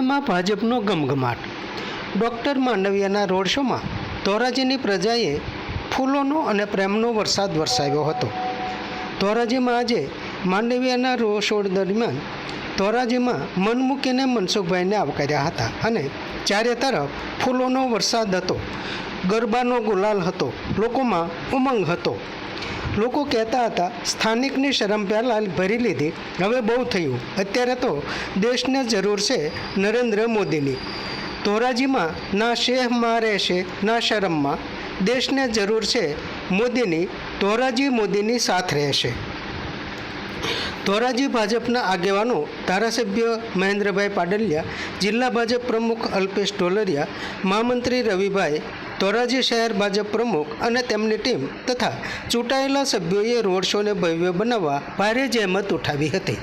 ધોરાજીમાં ભાજપનો ગમગમાટ. Doctor માંડવિયાના road શોમાં ધોરાજીની પ્રજાએ ફૂલોનો અને પ્રેમનો વરસાદ વરસાવ્યો હતો. ધોરાજીમાં આજે માંડવિયાના રોડ શો દરમિયાન ધોરાજીમાં મન મૂકીને મનસુખભાઈને આવકાર્યા હતા અને ચારે તરફ ફૂલોનો વરસાદ હતો, ગરબાનો ગુલાલ હતો, લોકોમાં ઉમંગ હતો. લોકો કહેતા હતા સ્થાનિકની શરમ પહેલાં ભરી લીધી, હવે બહુ થયું, અત્યારે તો દેશને જરૂર છે નરેન્દ્ર મોદીની. ધોરાજીમાં ના શેહમાં રહેશે ના શરમમાં, દેશને જરૂર છે મોદીની, ધોરાજી મોદીની સાથ રહેશે. ધોરાજી ભાજપના આગેવાનો ધારાસભ્ય મહેન્દ્રભાઈ પાડલિયા, જિલ્લા ભાજપ પ્રમુખ અલ્પેશ ઢોલરિયા, મહામંત્રી રવિભાઈ, ધોરાજી શહેર ભાજપ પ્રમુખ અને તેમની ટીમ તથા ચૂંટાયેલા સભ્યોએ રોડ શોને ભવ્ય બનાવવા ભારે જહેમત ઉઠાવી હતી.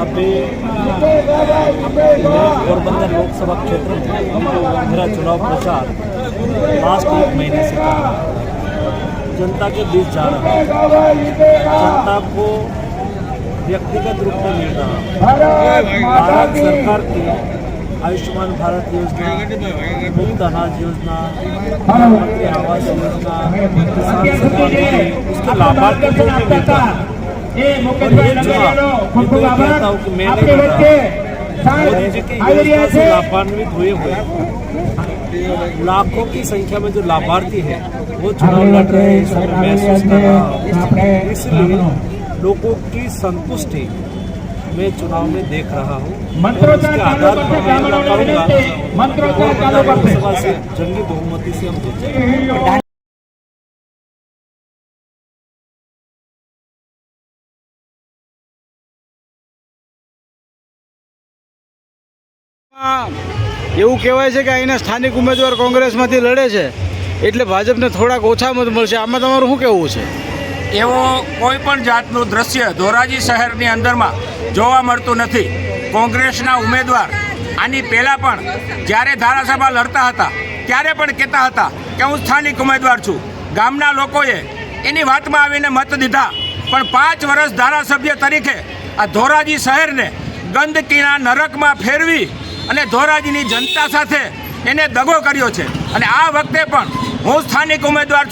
अभी पोरबंदर लोकसभा क्षेत्र में मेरा चुनाव प्रचार लास्ट 1 महीने से कर रहा है। जनता के बीच जा रहा है, जनता को व्यक्तिगत रूप में मिल रहा है। भारत सरकार की आयुष्मान भारत योजना, मुफ्त अनाज योजना, प्रधानमंत्री आवास योजना, किसान सम्मान निधि, उसके लाभार्थी को भी मिलता है। ये कहता हूँ कि मैं नहीं करता, मोदी जी की योजना से लाभान्वित हुए लाखों की संख्या में जो लाभार्थी है वो चुनाव लड़ रहे हैं, इसको महसूस कर रहा हूँ। इसलिए लोगों की संतुष्टि मैं चुनाव में देख रहा हूँ। उसके आधार पर मैं कहूँगा लोकसभा से जंगी बहुमती से हम जीतेंगे। એવું કહેવાય છે કે અહીંના સ્થાનિક ઉમેદવાર કોંગ્રેસમાંથી લડે છે એટલે ભાજપને થોડાક ઓછા મત મળશે. આમાં તમારું શું કહેવું છે? એવો કોઈ પણ જાતનું દ્રશ્ય ધોરાજી શહેરની અંદરમાં જોવા મળતું નથી. કોંગ્રેસના ઉમેદવાર આની પહેલાં પણ જ્યારે ધારાસભા લડતા હતા ત્યારે પણ કહેતા હતા કે હું સ્થાનિક ઉમેદવાર છું. ગામના લોકોએ એની વાતમાં આવીને મત દીધા, પણ 5 વર્ષ ધારાસભ્ય તરીકે આ ધોરાજી શહેરને ગંદકીના નરકમાં ફેરવી અને ધોરાજીની જનતા સાથે એને દગો કર્યો છે. અને આ વખતે પણ હું સ્થાનિક ઉમેદવાર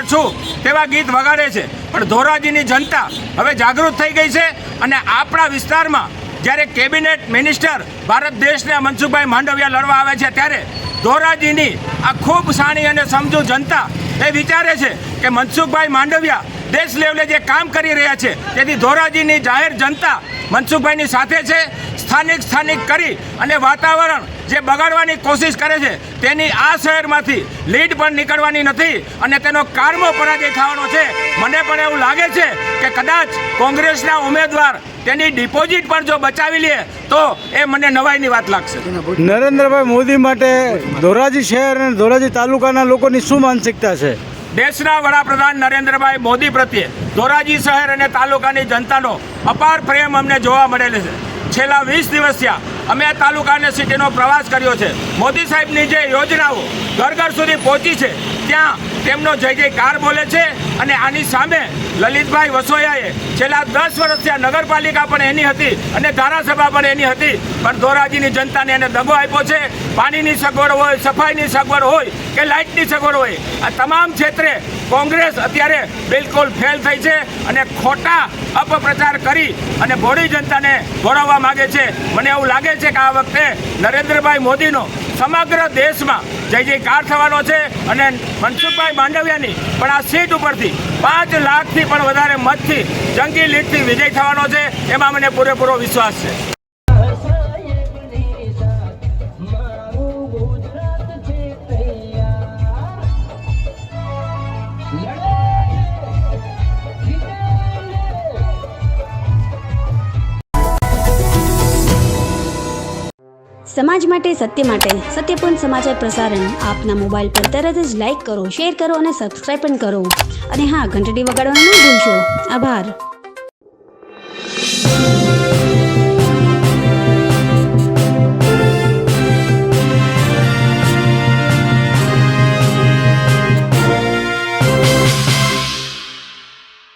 છું તેવા ગીત વગાડે છે. પણ ધોરાજીની જનતા હવે જાગૃત થઈ ગઈ છે અને આપણા વિસ્તારમાં જ્યારે કેબિનેટ મિનિસ્ટર ભારત દેશને મનસુખભાઈ માંડવિયા લડવા આવે છે ત્યારે ધોરાજીની આ ખૂબ સાણી અને સમજુ જનતા એ વિચારે છે કે મનસુખભાઈ માંડવિયા દેશ લેવલે જે કામ કરી રહ્યા છે તેથી ધોરાજીની જાહેર જનતા મનસુખભાઈની સાથે છે. સ્થાનિક કરી અને વાતાવરણ જે બગાડવાની કોશિશ કરે છે તેની આ શહેરમાંથી લીડ પણ નીકળવાની નથી અને તેનો કારમો પરાજય થવાનો છે. મને પણ એવું લાગે છે કે કદાચ કોંગ્રેસના ઉમેદવાર તેની ડિપોઝિટ પણ જો બચાવી લે તો એ મને નવાઈની વાત લાગશે. નરેન્દ્રભાઈ મોદી માટે ધોરાજી શહેર અને ધોરાજી તાલુકાના લોકોની શું માનસિકતા છે? દેશના વડાપ્રધાન નરેન્દ્રભાઈ મોદી પ્રત્યે ધોરાજી શહેર અને તાલુકાની જનતાનો અપાર પ્રેમ અમને જોવા મળેલો છે. છેલ્લા 20 દિવસ થયા અમે આ તાલુકા અને સિટીનો પ્રવાસ કર્યો છે. મોદી સાહેબની જે યોજનાઓ ઘર ઘર સુધી પહોંચી છે ત્યાં તેમનો જય જયકાર બોલે છે અને આની સામે લલિતભાઈ વસોયાએ છેલ્લા 10 વર્ષથી આ નગરપાલિકા પણ એની હતી અને ધારાસભા પણ એની હતી પણ ધોરાજીની જનતાને એને દગો આપ્યો છે. પાણીની સગવડ હોય, સફાઈની સગવડ હોય કે લાઇટની સગવડ હોય, આ તમામ ક્ષેત્રે કોંગ્રેસ અત્યારે બિલકુલ ફેલ થઈ છે અને ખોટા અપપ્રચાર કરી અને ભોળી જનતાને ભોળવવા માગે છે. મને એવું લાગે છે કે આ વખતે નરેન્દ્રભાઈ મોદીનો સમગ્ર દેશમાં જય જયકાર થવાનો છે અને મનસુખભાઈ માંડવિયાની પણ આ સીટ ઉપરથી 5 લાખથી પણ વધારે મતથી જંગી લીડથી વિજય થવાનો છે. એમાં મને પૂરેપૂરો વિશ્વાસ છે. સમાજ માટે સત્ય માટે સત્યપૂર્ણ સમાચાર પ્રસારણ આપના મોબાઈલ પર તરત જ લાઈક કરો, શેર કરો અને સબસ્ક્રાઈબ પણ કરો. અને હા, ઘંટડી વગાડવાનું ન ભૂલશો. આભાર.